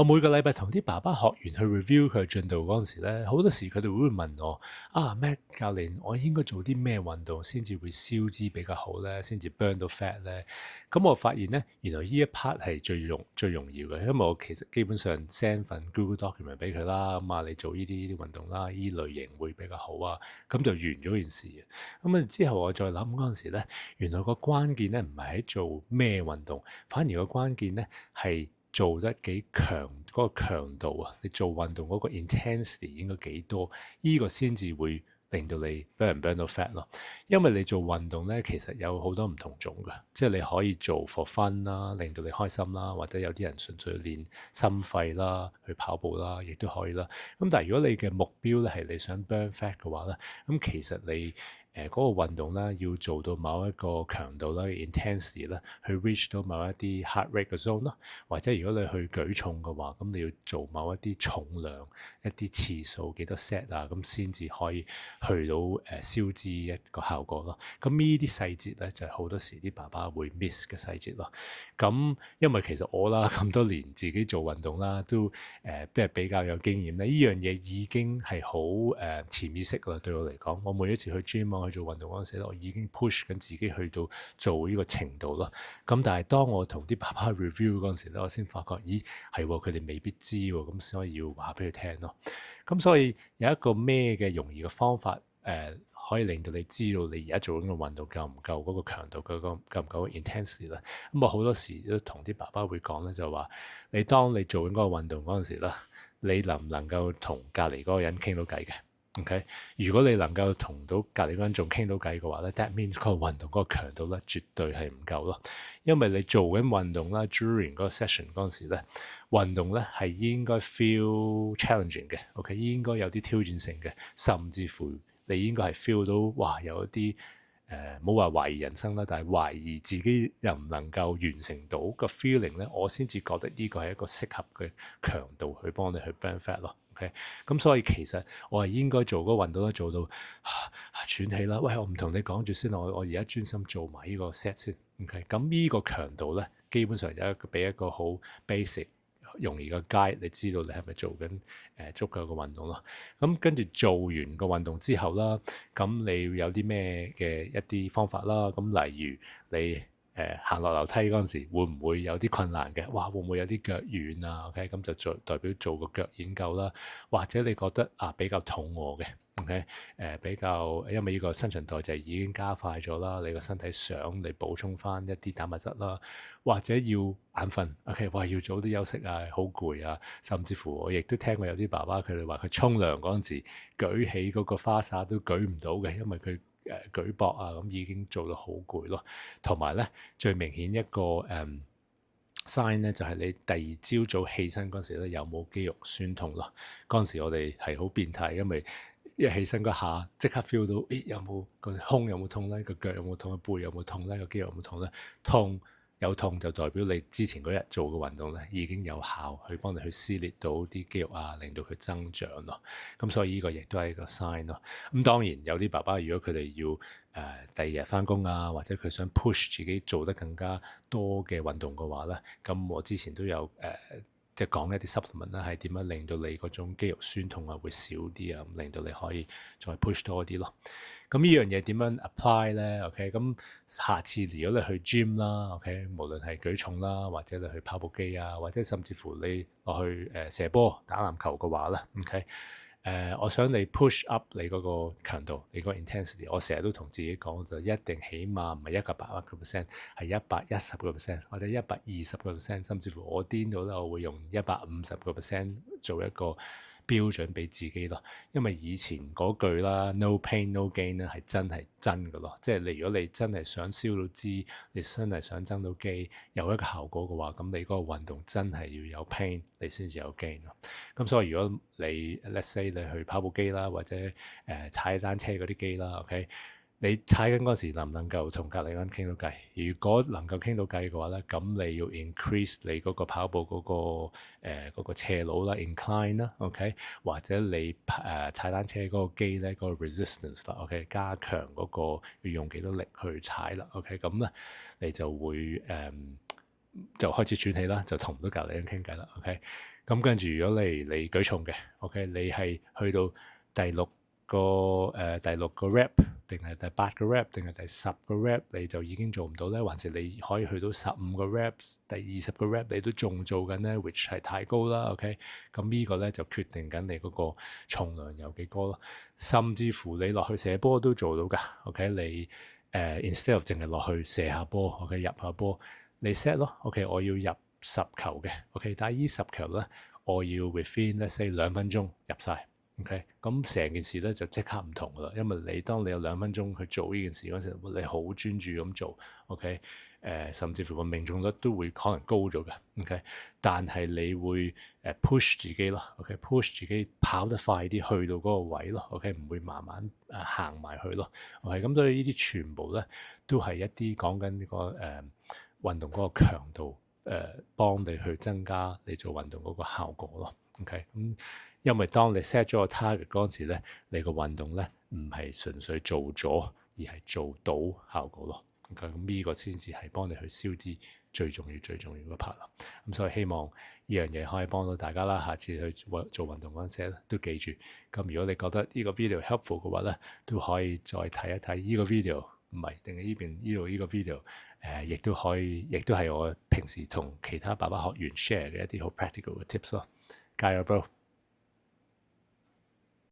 我每個禮拜同啲爸爸學完去 review 佢嘅進度嗰陣時咧，好多時佢哋會問我Matt 教練，我應該做啲咩運動先至會消脂比較好咧，先至 burn 到 fat 咧？咁我發現咧，原來呢一 part 係最重要嘅，因為我其實基本上 send 份 Google document 俾佢啦，咁你做呢啲運動啦，呢類型會比較好啊，咁就完咗件事嘅。咁之後我再諗嗰陣時咧，原來個關鍵咧唔係喺做咩運動，反而個關鍵咧係做得幾強嗰個強度啊！你做運動嗰個 intensity 應該幾多？呢個先至會令到你 burn 到 fat 咯。因為你做運動咧，其實有好多唔同種嘅，即係你可以做 for fun 啦，令到你開心啦，或者有啲人純粹練心肺啦，去跑步啦，亦都可以啦。咁但係如果你嘅目標咧係你想 burn fat 嘅話咧，咁其實你嗰個運動咧要做到某一個強度啦 intensity 啦，去 reach 到某一啲 heart rate 嘅 zone 咯，或者如果你去舉重嘅話，咁你要做某一啲重量、一啲次數幾多 set 啊，咁先至可以去到消脂一個效果咯。咁呢啲細節咧就係好多時啲爸爸會 miss 嘅細節咯。咁因為其實我啦咁多年自己做運動啦，都比較有經驗咧，呢樣嘢已經係好潛意識啦。對我嚟講，我每一次去 gym 去做運動嗰陣時咧，我已經 push 緊自己去到做呢個程度咯。咁但係當我同啲爸爸 review 嗰陣時咧，我先發覺，咦係喎，佢哋未必知喎，咁所以要話俾佢聽咯。咁所以有一個咩嘅容易嘅方法可以令到你知道你而家做緊個運動夠唔夠嗰個強度，夠唔夠 intensity 咧？咁我好多時都同啲爸爸會講咧，就話你當你做緊嗰個運動嗰陣時啦，你能唔能夠同隔離嗰個人傾到偈嘅？OK，如果你能夠同到隔離嗰人仲傾到偈嘅話咧，that means 嗰個運動嗰個強度咧絕對係唔夠咯。因為你做緊運動啦 during 嗰個 session 嗰陣時咧，運動咧係應該 feel challenging 嘅，OK， 應該有啲挑戰性嘅，甚至乎你應該係 feel 到哇有一啲冇話懷疑人生啦，但係懷疑自己能唔能夠完成到個 feeling 咧，我先至覺得呢個係一個適合嘅強度去幫你去 burn fat 咯。OK，咁所以其實我係應該做嗰個運動都做到喘氣啦。喂，我唔同你講住先，我而家專心做埋呢個 set 先。OK，咁呢個強度咧，基本上有一個俾一個好 basic 容易嘅 guide，你知道你係咪做緊足夠嘅運動咯？咁跟住做完個運動之後啦，咁你有啲咩嘅一啲方法啦？咁例如你行落樓梯嗰陣時，會唔會有啲困難嘅？哇，會唔會有啲腳軟啊？OK，咁就代表做個腳研究啦。或者你覺得比較肚餓嘅，OK，比較因為呢個新陳代謝已經加快咗啦，你個身體想嚟補充翻一啲蛋白質啦，或者要眼瞓，OK，哇，要早啲休息啊，好攰啊，甚至乎我亦都聽過有啲爸爸佢哋話佢沖涼嗰陣時舉起嗰個花灑都舉唔到嘅，因為佢舉膊啊，咁已經做到好攰咯。同埋咧，最明顯一個sign 咧，就係你第二朝早起身嗰時咧，有冇肌肉酸痛咯？嗰陣時我哋係好變態，因為一起身嗰下即刻 feel 到，咦，有冇個胸有冇痛咧？個腳有冇痛？個背有冇痛咧？個肌肉有冇痛咧？痛有痛就代表你之前嗰日做嘅運動咧已經有效，去幫你去撕裂到啲肌肉啊，令到佢增長咯。咁所以呢個亦都係一個 sign 咯。咁當然有啲爸爸如果佢哋要第二日返工啊，或者佢想 push 自己做得更加多嘅運動嘅話咧，咁我之前都有即係講一啲 supplement 啦，係點樣令到你嗰種肌肉酸痛啊會少啲啊，令到你可以再 push 多啲咯。咁呢樣嘢點樣 apply 咧 ？OK，咁下次如果你去 gym 啦 ，OK，無論係舉重啦，或者你去跑步機啊，或者甚至乎你落去射波打籃球嘅話咧，OK。我想你 push up 你嗰個強度，你嗰個 intensity。我成日都同自己講，就一定起碼唔係100%，係110%，或者120%，甚至乎我癲到咧，我會用150%做一個標準俾自己咯。因為以前嗰句啦 ，no pain no gain 咧係真係真嘅咯。即係如果你真係想燒到脂，你真係想增到肌，有一個效果嘅話，咁你嗰個運動真係要有 pain，你先至有 gain 咯。咁所以如果你 let's say 你去跑步機啦，或者踩單車嗰啲機啦 OK， 你踩緊嗰時能唔能夠同隔離嗰人傾到偈？如果能夠傾到偈嘅話咧，咁你要 increase 你嗰個跑步嗰個斜路啦 incline 啦 OK， 或者你踩單車嗰個機咧嗰個 resistance 啦 OK， 加強嗰個要用幾多力去踩啦 OK， 咁咧你就會就開始喘氣啦，就同唔到隔離人傾偈啦。OK，咁跟住如果你舉重嘅，OK，你係去到第六個 rep 定係第8個 rep 定係第10個 rep 你就已經做唔到咧，還是你可以去到15個 reps，第20個 rep 你都仲做緊咧，which 係太高啦。OK，咁呢個咧就決定緊你嗰個重量有幾高咯。甚至乎你落去射波都做到㗎。OK，你instead of 淨係落去射下波 ，OK 入下波，你 set 咯。OK，我要入10球嘅。OK，但係呢10球咧，我要 within let's say 2分鐘入晒。OK，咁成件事咧就即刻唔同噶啦，因為你當你有2分鐘去做呢件事嗰陣時，你好專注咁做，OK，甚至乎個命中率都會可能高咗嘅，OK，但係你會push 自己咯，OK，push 自己跑得快啲去到嗰個位咯，OK，唔會慢慢行埋去咯，OK，咁所以呢啲全部咧都係一啲講緊呢個運動嗰個強度，幫你去增加你做運動嗰個效果咯。OK，咁因為當你 set 咗個 target 嗰陣時咧，你個運動咧唔係純粹做咗，而係做到效果咯。OK，咁呢個先至係幫你去消脂最重要嗰 part 咯。咁所以希望呢樣嘢可以幫到大家啦。下次去做運動嗰陣時咧，都記住。咁如果你覺得呢個 video helpful 嘅話咧，都可以再睇一睇呢個 video，唔係定係呢邊呢個 video。亦都可以，亦都係我平時同其他爸爸學員 share 嘅一啲好 practical 嘅 tips 咯。加油 bro！